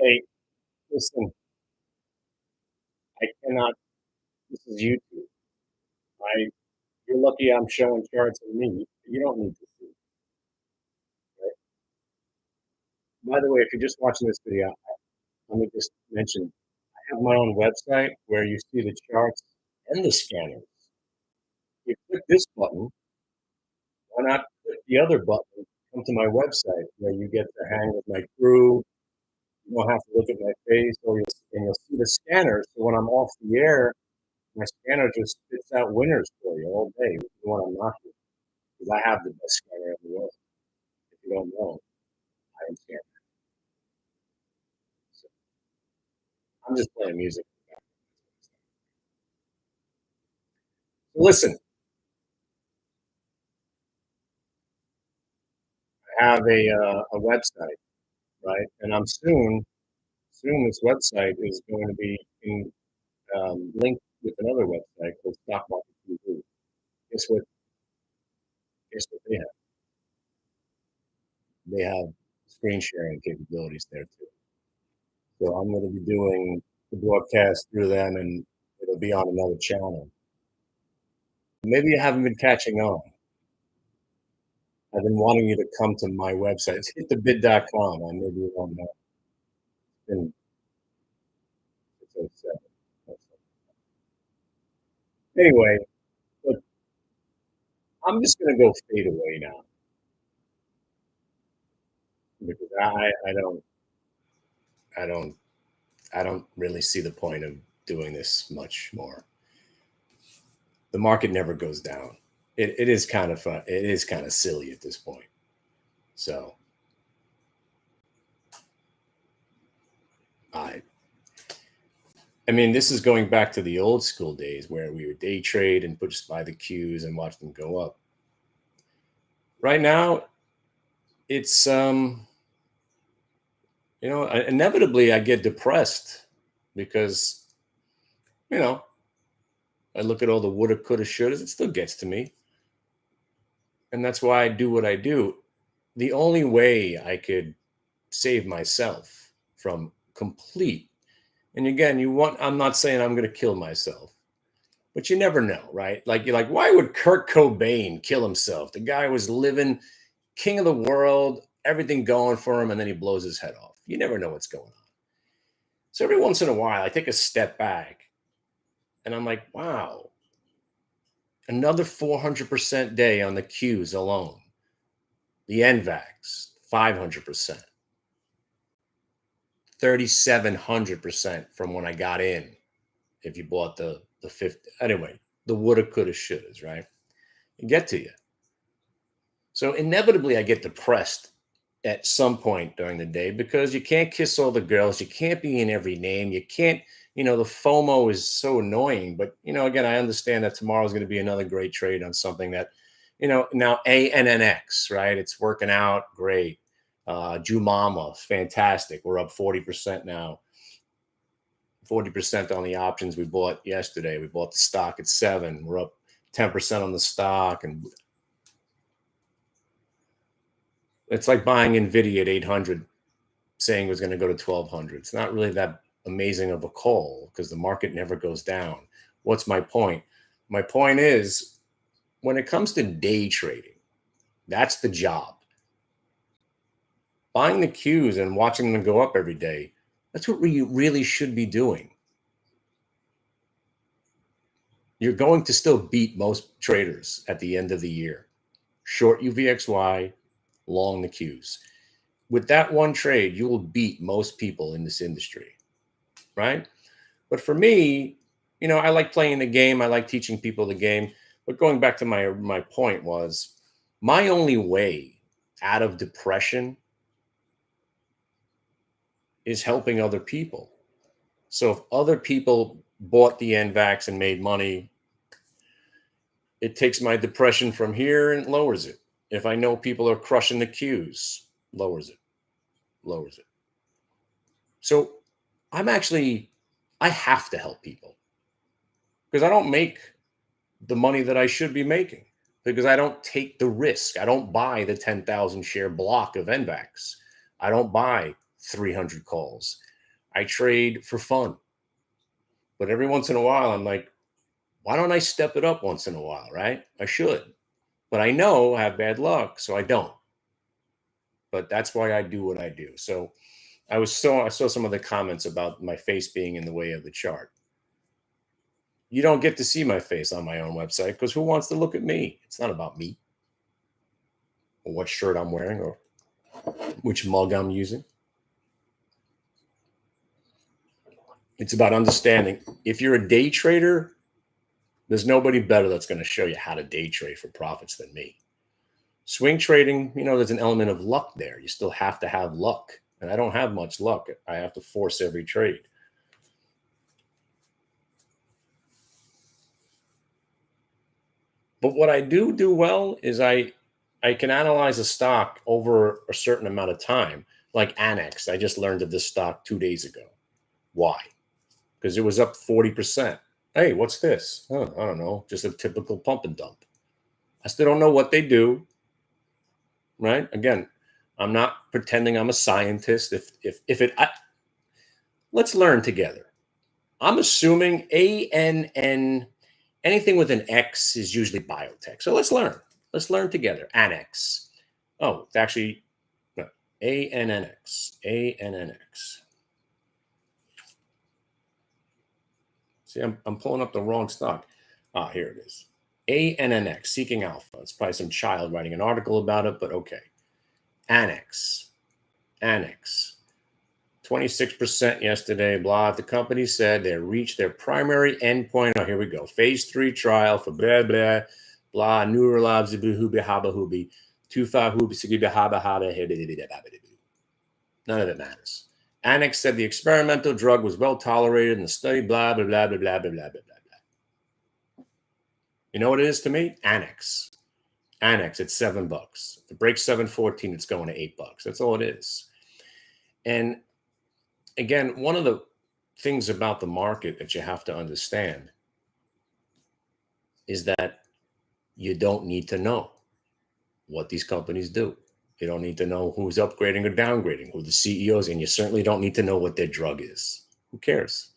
Hey, listen, I cannot. This is YouTube. I. You're lucky I'm showing charts of me. You don't need to see. Right? By the way, if you're just watching this video, let me just mention I have my own website where you see the charts and the scanners. You click this button. Why not click the other button? Come to my website where you get to hang with my crew. You don't have to look at my face, and you'll see the scanner. So when I'm off the air, my scanner just spits out winners for you all day. When I'm not here, because I have the best scanner in the world. If you don't know, I am scanner. So I'm just playing music. So listen, I have a website, right? And I'm soon this website is going to be linked with another website called Stock Market TV. Guess what? Guess what they have? They have screen sharing capabilities there too. So I'm going to be doing the broadcast through them, and it'll be on another channel. Maybe you haven't been catching on. I've been wanting you to come to my website. It's hitthebid.com. I maybe you won't know. It's been 607. Anyway, but I'm just going to go fade away now because I don't I don't really see the point of doing this much more. The market never goes down. It is kind of fun. It is kind of silly at this point. So I I mean, this is going back to the old school days where we would day trade and just buy the cues and watch them go up. Right now, it's inevitably I get depressed because you know I look at all the woulda, coulda, shouldas. It still gets to me, and that's why I do what I do. The only way I could save myself from complete, and again, I'm not saying I'm going to kill myself, but you never know, right? Like you're like, why would Kurt Cobain kill himself? The guy was living king of the world, everything going for him, and then he blows his head off. You never know what's going on. So every once in a while, I take a step back and I'm like, wow, another 400% day on the Qs alone. The NVAX, 500%, 3,700% from when I got in. If you bought the 50, anyway, the woulda, coulda, shouldas, right? And get to you. So inevitably, I get depressed at some point during the day because you can't kiss all the girls, you can't be in every name, you can't. The FOMO is so annoying. But again, I understand that tomorrow's going to be another great trade on something that, now ANNX, right? It's working out great. Jumama, fantastic. We're up 40% now. 40% on the options we bought yesterday. We bought the stock at 7. We're up 10% on the stock, and it's like buying Nvidia at 800, saying it was going to go to 1200. It's not really that amazing of a call because the market never goes down. What's my point? My point is when it comes to day trading, that's the job. Buying the cues and watching them go up every day, that's what you really should be doing. You're going to still beat most traders at the end of the year. Short UVXY, long the cues. With that one trade, you will beat most people in this industry, right? But for me, I like playing the game. I like teaching people the game. But going back to my point was my only way out of depression is helping other people. So if other people bought the NVAX and made money, it takes my depression from here and lowers it. If I know people are crushing the cues, lowers it, lowers it. So I have to help people because I don't make the money that I should be making because I don't take the risk. I don't buy the 10,000 share block of NVAX. I don't buy 300 calls. I trade for fun. But every once in a while, I'm like, why don't I step it up once in a while, right? I should. But I know I have bad luck, so I don't. But that's why I do what I do. So I saw some of the comments about my face being in the way of the chart. You don't get to see my face on my own website because who wants to look at me? It's not about me or what shirt I'm wearing or which mug I'm using. It's about understanding. If you're a day trader, there's nobody better that's going to show you how to day trade for profits than me. Swing trading, there's an element of luck there. You still have to have luck. And I don't have much luck. I have to force every trade. But what I do well is I can analyze a stock over a certain amount of time, like Annex. I just learned of this stock 2 days ago. Why? Because it was up 40%. Hey, what's this? I don't know. Just a typical pump and dump. I still don't know what they do. Right? Again, I'm not pretending I'm a scientist. Let's learn together. I'm assuming ANN, anything with an X is usually biotech. So let's learn. Let's learn together. Annex. Oh, it's actually no, ANNX. ANNX. See, I'm pulling up the wrong stock. Ah, here it is. ANNX, Seeking Alpha. It's probably some child writing an article about it, but okay. Annex. 26% yesterday. Blah. The company said they reached their primary endpoint. Oh, here we go. Phase 3 trial for blah, blah, blah. Neurolabs, hubi, haba, hubi. 25 hubi, sigiba, haba, haba. None of it matters. Annex said the experimental drug was well tolerated in the study, blah, blah, blah, blah, blah, blah, blah, blah, blah. You know what it is to me? Annex, it's $7. If it breaks 714, it's going to $8. That's all it is. And again, one of the things about the market that you have to understand is that you don't need to know what these companies do. You don't need to know who's upgrading or downgrading, who the CEOs, and you certainly don't need to know what their drug is. Who cares?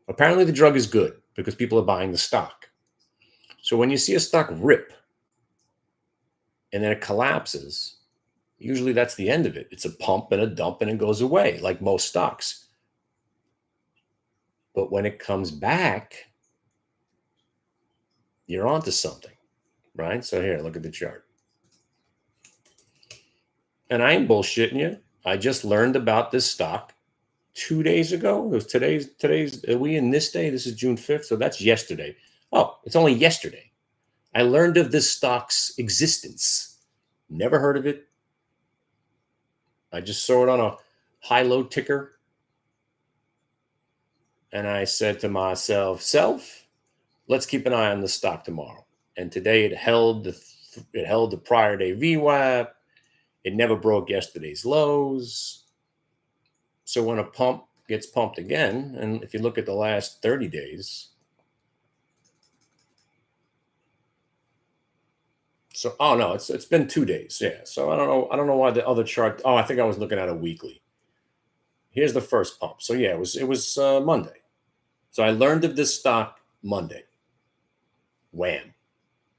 Apparently the drug is good because people are buying the stock. So when you see a stock rip and then it collapses, usually that's the end of it. It's a pump and a dump and it goes away, like most stocks. But when it comes back, you're onto something, right? So here, look at the chart. And I ain't bullshitting you. I just learned about this stock 2 days ago. It was today's, are we in this day? This is June 5th. So that's yesterday. Oh, it's only yesterday. I learned of this stock's existence. Never heard of it. I just saw it on a high-low ticker. And I said to myself, let's keep an eye on the stock tomorrow. And today it held the prior day VWAP. It never broke yesterday's lows. So when a pump gets pumped again, and if you look at the last 30 days, so oh no, it's been 2 days, yeah. So I don't know why the other chart. Oh, I think I was looking at a weekly. Here's the first pump. So yeah, it was Monday. So I learned of this stock Monday. Wham,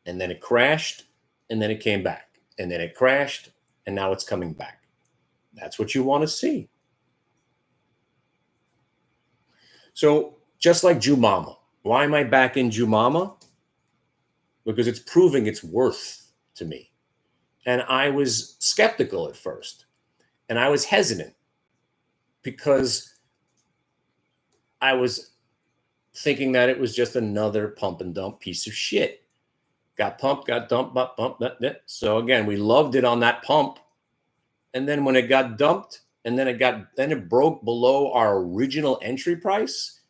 and then it crashed, and then it came back, and then it crashed, and now it's coming back. That's what you want to see. So just like Jumama, why am I back in Jumama? Because it's proving its worth to me. And I was skeptical at first, and I was hesitant because I was thinking that it was just another pump and dump piece of shit. Got pumped, got dumped, bump. So again, we loved it on that pump. And then when it got dumped, and then it broke below our original entry price,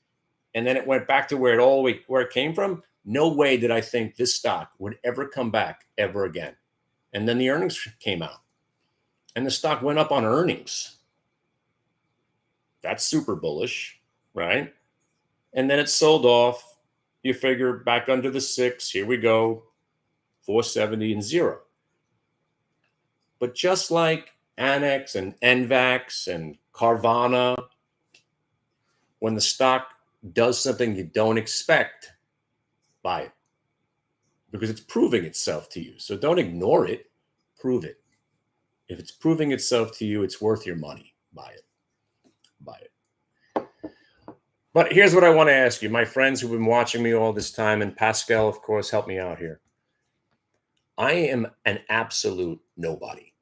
and then it went back to where it came from. No way did I think this stock would ever come back ever again. And then the earnings came out, and the stock went up on earnings. That's super bullish, right? And then it sold off. You figure back under the 6. Here we go, 470 and 0. But just like Annex and NVAX and Carvana, When the stock does something you don't expect, buy it because it's proving itself to you. So don't ignore it, prove it. If it's proving itself to you, it's worth your money. Buy it. Buy it. But here's what I want to ask you, my friends who've been watching me all this time, and Pascal, of course, help me out here. I am an absolute nobody.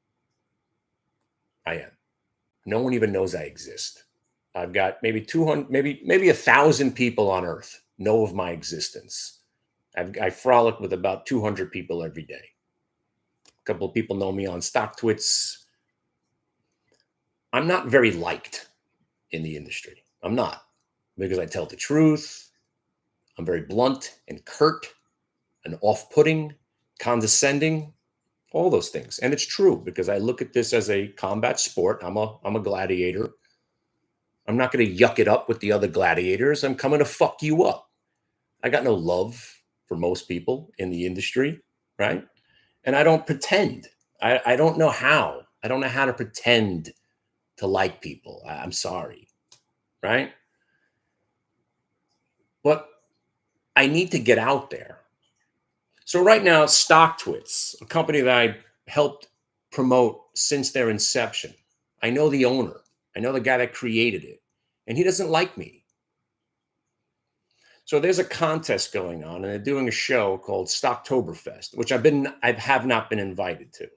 I am. No one even knows I exist. I've got maybe 200, maybe 1,000 people on Earth know of my existence. I frolic with about 200 people every day. A couple of people know me on StockTwits. I'm not very liked in the industry. I'm not, because I tell the truth. I'm very blunt and curt and off-putting, condescending, all those things. And it's true because I look at this as a combat sport. I'm a gladiator. I'm not going to yuck it up with the other gladiators. I'm coming to fuck you up. I got no love for most people in the industry, right? And I don't pretend. I don't know how. I don't know how to pretend to like people. I'm sorry, right? But I need to get out there. So right now, StockTwits, a company that I helped promote since their inception. I know the owner. I know the guy that created it, and he doesn't like me. So there's a contest going on, and they're doing a show called Stocktoberfest, which I have not been invited to.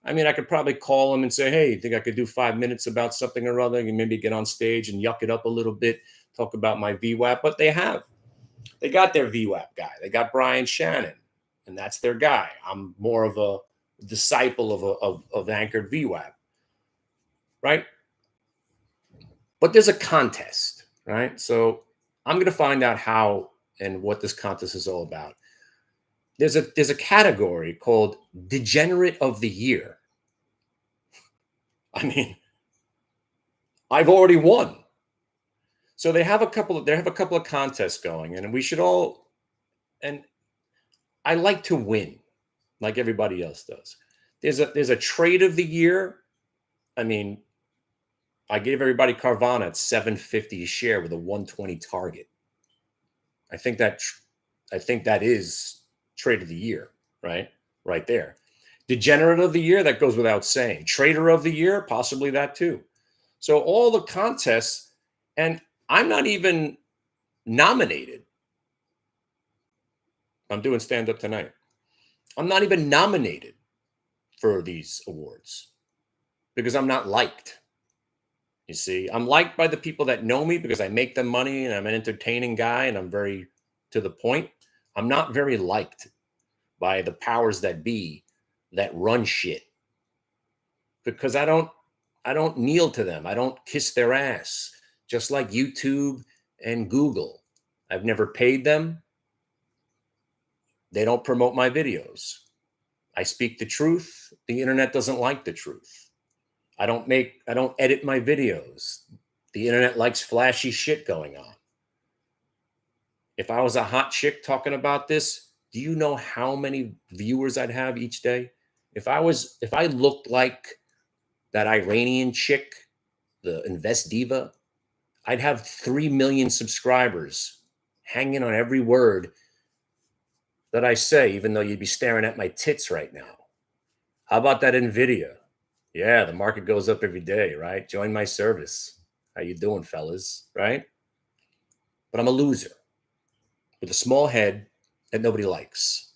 I mean, I could probably call them and say, "Hey, you think I could do 5 minutes about something or other, and maybe get on stage and yuck it up a little bit, talk about my VWAP?" But they got their VWAP guy. They got Brian Shannon, and that's their guy. I'm more of a disciple of anchored VWAP, right? But there's a contest, right? So I'm going to find out how and what this contest is all about. There's a category called Degenerate of the Year. I mean, I've already won. So they have a couple of contests going, and we should all, and I like to win like everybody else does. There's a trade of the year. I mean, I gave everybody Carvana at 750 a share with a 120 target. I think that is trade of the year, right? Right there. Degenerate of the year, that goes without saying. Trader of the year, possibly that too. So all the contests, and I'm not even nominated. I'm doing stand up tonight. I'm not even nominated for these awards because I'm not liked. You see, I'm liked by the people that know me because I make them money and I'm an entertaining guy and I'm very to the point. I'm not very liked by the powers that be that run shit because I don't kneel to them. I don't kiss their ass. Just like YouTube and Google. I've never paid them. They don't promote my videos. I speak the truth. The internet doesn't like the truth. I don't edit my videos. The internet likes flashy shit going on. If I was a hot chick talking about this, do you know how many viewers I'd have each day? If I looked like that Iranian chick, the Invest Diva, I'd have 3 million subscribers hanging on every word that I say, even though you'd be staring at my tits right now. How about that Nvidia? Yeah, the market goes up every day, right? Join my service. How you doing, fellas? Right? But I'm a loser with a small head that nobody likes.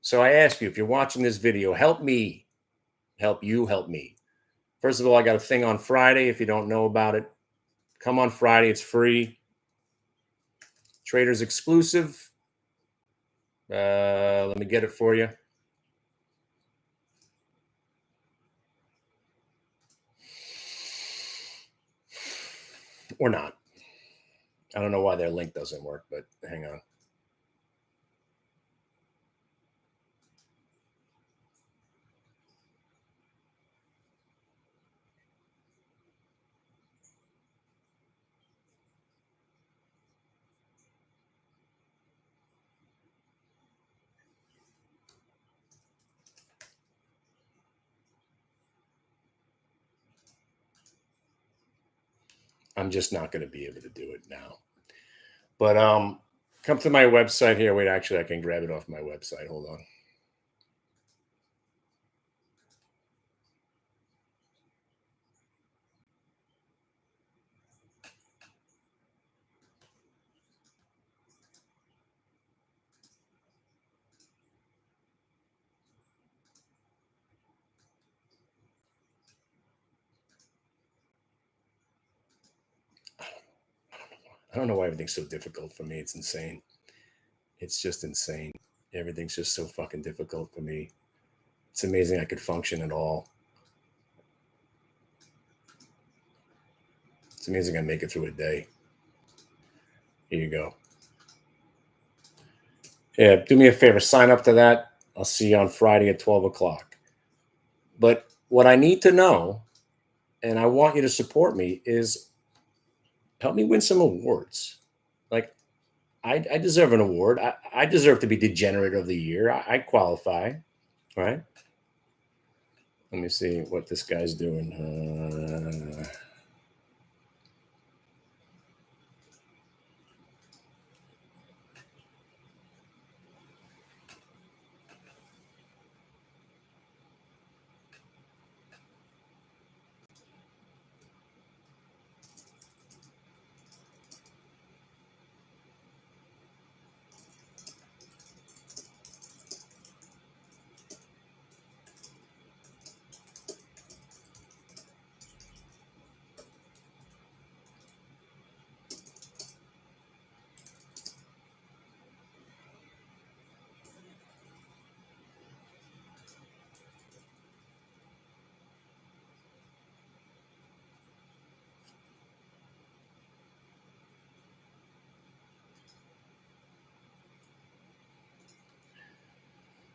So I ask you, if you're watching this video, help me, help you, help me. First of all, I got a thing on Friday. If you don't know about it, come on Friday. It's free. Traders exclusive. Let me get it for you. Or not. I don't know why their link doesn't work, but hang on. I'm just not going to be able to do it now. But come to my website here. Wait, actually, I can grab it off my website. Hold on. I don't know why everything's so difficult for me. It's insane. It's just insane. Everything's just so fucking difficult for me. It's amazing I could function at all. It's amazing I make it through a day. Here you go. Yeah, do me a favor, sign up to that. I'll see you on Friday at 12 o'clock. But what I need to know, and I want you to support me, is help me win some awards. Like, I deserve an award. I deserve to be Degenerate of the Year. I qualify, right? Let me see what this guy's doing.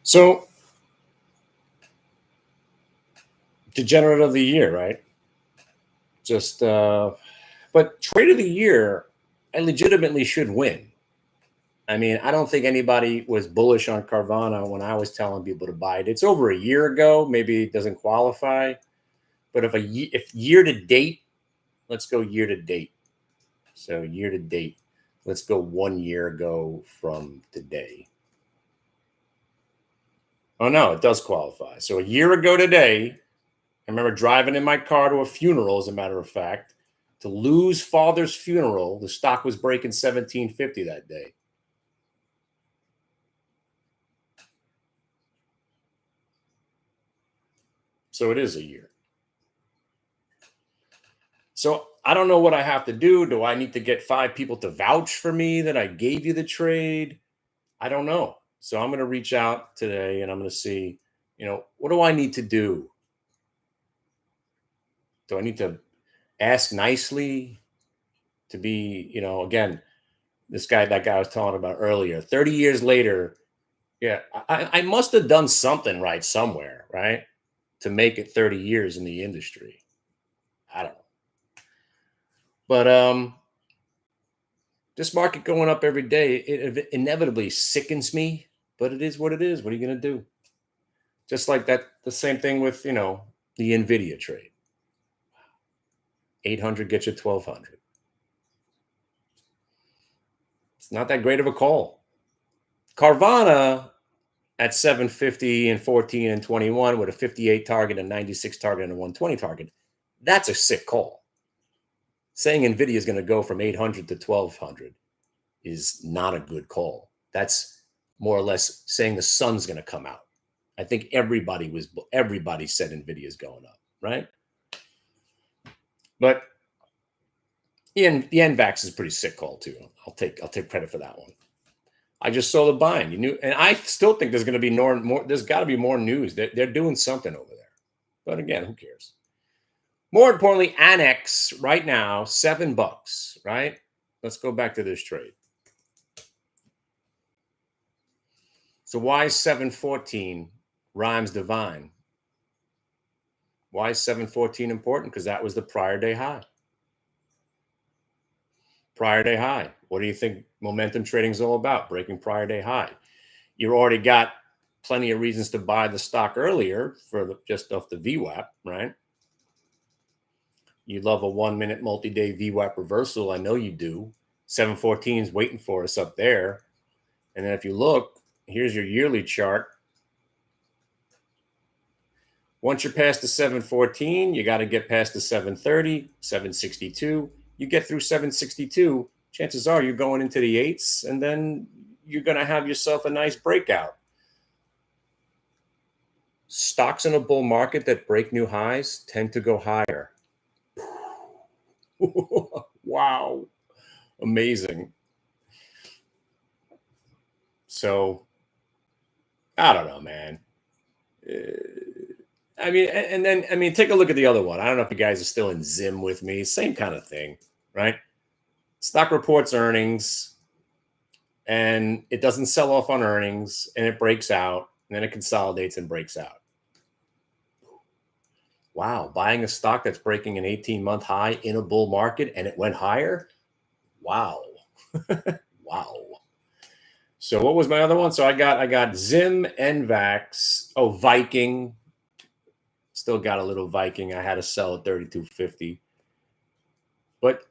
So, Degenerate of the Year, right? Just, but Trade of the Year, I legitimately should win. I mean, I don't think anybody was bullish on Carvana when I was telling people to buy it. It's over a year ago. Maybe it doesn't qualify, but if year to date, let's go year to date. So year to date, let's go 1 year ago from today. Oh no, it does qualify. So a year ago today, I remember driving in my car to a funeral, as a matter of fact, to Lou's father's funeral. The stock was breaking 1750 that day. So it is a year. So I don't know what I have to do. Do I need to get 5 people to vouch for me that I gave you the trade? I don't know. So I'm going to reach out today and I'm going to see, what do I need to do? Do I need to ask nicely to be, again, that guy I was talking about earlier, 30 years later, yeah, I must have done something right somewhere, right? To make it 30 years in the industry. I don't know. But this market going up every day, it inevitably sickens me, but it is what it is. What are you going to do? Just like that, the same thing with, the Nvidia trade. 800 gets you 1200. It's not that great of a call. Carvana at 750 and 14 and 21 with a 58 target, a 96 target, and a 120 target. That's a sick call. Saying Nvidia is going to go from 800 to 1200 is not a good call. That's more or less saying the sun's going to come out. I think everybody said Nvidia is going up, right? But the NVAX is a pretty sick call too. I'll take credit for that one. I just saw the buying. And I still think there's going to be more. There's got to be more news. They're doing something over there. But again, who cares? More importantly, Annex right now, $7, right? Let's go back to this trade. So why is 714 rhymes divine? Why is 714 important? Because that was the prior day high. Prior day high. What do you think momentum trading is all about? Breaking prior day high. You already got plenty of reasons to buy the stock earlier just off the VWAP, right? You love a 1-minute multi-day VWAP reversal. I know you do. 714 is waiting for us up there. And then if you look, here's your yearly chart. Once you're past the 714, you got to get past the 730, 762. You get through 762, chances are you're going into the eights, and then you're going to have yourself a nice breakout. Stocks in a bull market that break new highs tend to go higher. Wow. Amazing. So, I don't know, man. I mean, and then, I mean, take a look at the other one. I don't know if you guys are still in Zim with me. Same kind of thing, right? Stock reports earnings, and it doesn't sell off on earnings, and it breaks out, and then it consolidates and breaks out. Wow, buying a stock that's breaking an 18-month high in a bull market, and it went higher? Wow. Wow. So what was my other one? So I got Zim, NVAX, Viking. Still got a little Viking. I had to sell at 32.50. But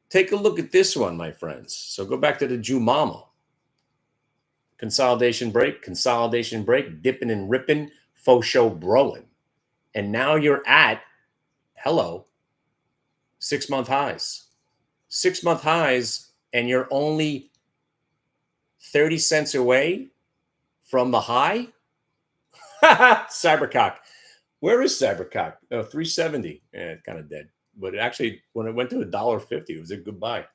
take a look at this one, my friends. So go back to the Jumama. Consolidation break, dipping and ripping, faux show broing. And now you're at, 6-month highs. 6-month highs, and you're only 30 cents away from the high? Cybercock. Where is Cybercock? Oh, 370. Yeah, kind of dead. But it actually, when it went to $1.50, it was a good buy.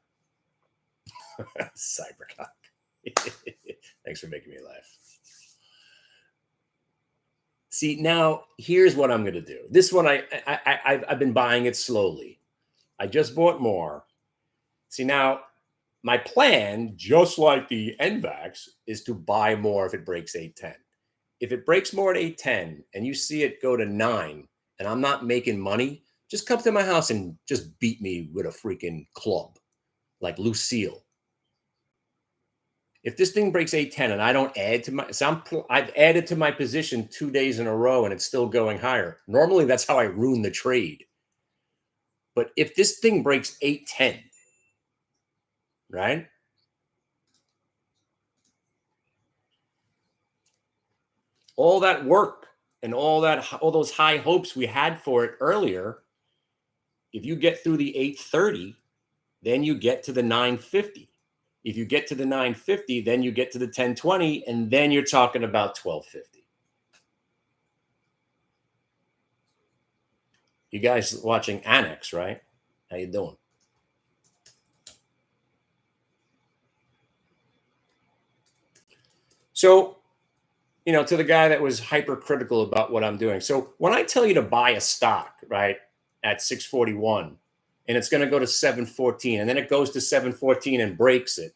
Cybercock. Thanks for making me laugh. See, now here's what I'm going to do. This one, I've been buying it slowly. I just bought more. See, now my plan, just like the NVAX, is to buy more if it breaks 810. If it breaks more at 810 and you see it go to 9 and I'm not making money, just come to my house and just beat me with a freaking club like Lucille. If this thing breaks 810 and I don't add to my, so I've added to my position 2 days in a row and it's still going higher. Normally, that's how I ruin the trade. But if this thing breaks 810, right? All that work and all those high hopes we had for it earlier, if you get through the 830, then you get to the 950. If you get to the 950, then you get to the 1020, and then you're talking about 1250. You guys watching Annex, right? How you doing? So, to the guy that was hypercritical about what I'm doing. So when I tell you to buy a stock, right, at 641, and it's going to go to 714, and then it goes to 714 and breaks it,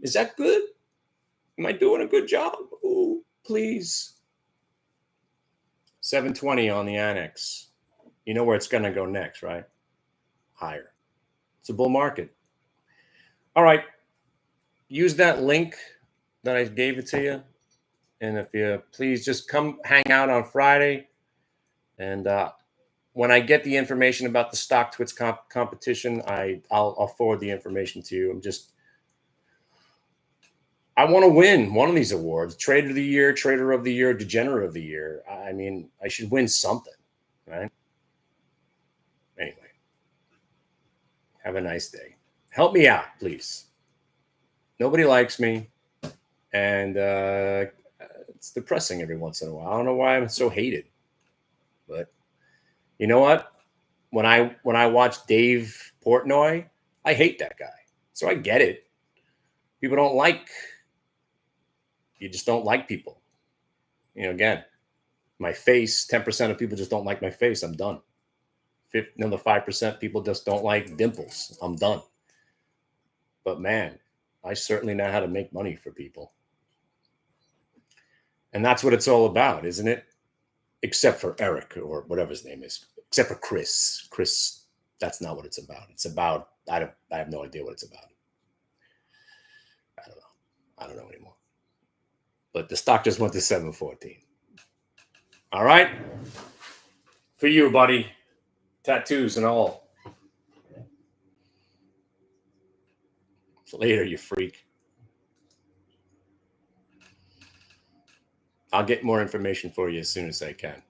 is that good? Am I doing a good job? Ooh, please. 720 on the Annex. You know where it's going to go next, right? Higher. It's a bull market. All right. Use that link that I gave it to you. And if you please just come hang out on Friday. And when I get the information about the StockTwits competition, I'll forward the information to you. I want to win one of these awards: Trader of the Year, Trader of the Year, Degenerate of the Year. I mean, I should win something, right? Anyway, have a nice day. Help me out, please. Nobody likes me, and it's depressing every once in a while. I don't know why I'm so hated, but you know what? When I watch Dave Portnoy, I hate that guy. So I get it. People don't like. You just don't like people. Again, my face. 10% of people just don't like my face. I'm done. Another 5% people just don't like dimples. I'm done. But man, I certainly know how to make money for people. And that's what it's all about, isn't it? Except for Eric or whatever his name is. Except for Chris. Chris, that's not what it's about. It's about, I have no idea what it's about. I don't know anymore. But the stock just went to 714. All right? For you, buddy. tattoos and all. Later, you freak. I'll get more information for you as soon as I can.